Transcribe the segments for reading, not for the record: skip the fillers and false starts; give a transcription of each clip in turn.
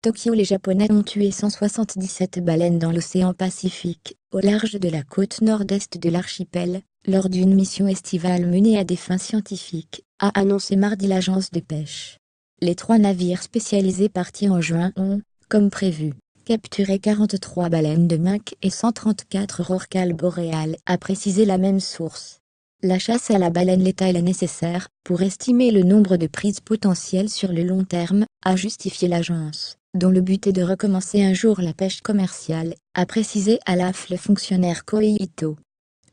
Tokyo. Les Japonais ont tué 177 baleines dans l'océan Pacifique, au large de la côte nord-est de l'archipel, lors d'une mission estivale menée à des fins scientifiques, a annoncé mardi l'agence de pêche. Les 3 navires spécialisés partis en juin ont, comme prévu, capturé 43 baleines de minke et 134 rorquals boréales, a précisé la même source. La chasse à la baleine létale est nécessaire pour estimer le nombre de prises potentielles sur le long terme, a justifié l'agence, dont le but est de recommencer un jour la pêche commerciale, a précisé à l'AFP le fonctionnaire Kohei Ito.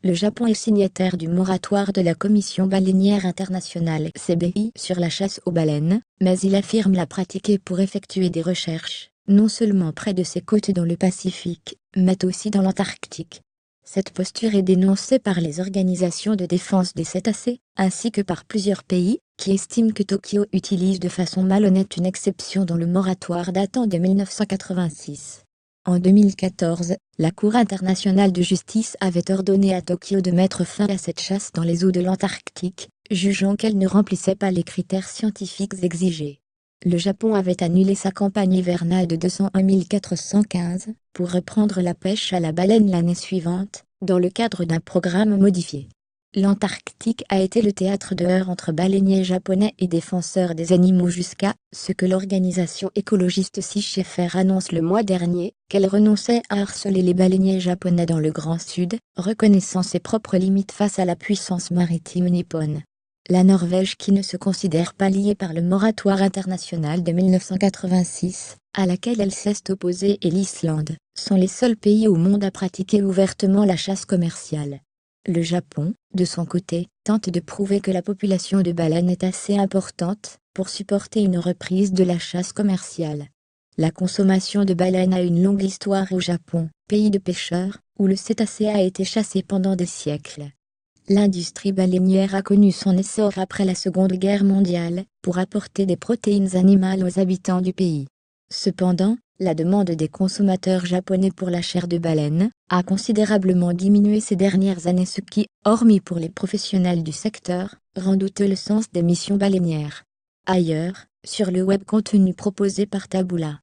Le Japon est signataire du moratoire de la Commission baleinière internationale (CBI) sur la chasse aux baleines, mais il affirme la pratiquer pour effectuer des recherches, non seulement près de ses côtes dans le Pacifique, mais aussi dans l'Antarctique. Cette posture est dénoncée par les organisations de défense des cétacés, ainsi que par plusieurs pays, qui estiment que Tokyo utilise de façon malhonnête une exception dans le moratoire datant de 1986. En 2014, la Cour internationale de justice avait ordonné à Tokyo de mettre fin à cette chasse dans les eaux de l'Antarctique, jugeant qu'elle ne remplissait pas les critères scientifiques exigés. Le Japon avait annulé sa campagne hivernale de 201 415 pour reprendre la pêche à la baleine l'année suivante, dans le cadre d'un programme modifié. L'Antarctique a été le théâtre de heurts entre baleiniers japonais et défenseurs des animaux jusqu'à ce que l'organisation écologiste Sea Shepherd annonce le mois dernier qu'elle renonçait à harceler les baleiniers japonais dans le Grand Sud, reconnaissant ses propres limites face à la puissance maritime nippone. La Norvège, qui ne se considère pas liée par le moratoire international de 1986, à laquelle elle s'est opposée, et l'Islande, sont les seuls pays au monde à pratiquer ouvertement la chasse commerciale. Le Japon, de son côté, tente de prouver que la population de baleines est assez importante pour supporter une reprise de la chasse commerciale. La consommation de baleines a une longue histoire au Japon, pays de pêcheurs, où le cétacé a été chassé pendant des siècles. L'industrie baleinière a connu son essor après la Seconde Guerre mondiale, pour apporter des protéines animales aux habitants du pays. Cependant, la demande des consommateurs japonais pour la chair de baleine a considérablement diminué ces dernières années, ce qui, hormis pour les professionnels du secteur, rend douteux le sens des missions baleinières. Ailleurs, sur le web, contenu proposé par Taboola.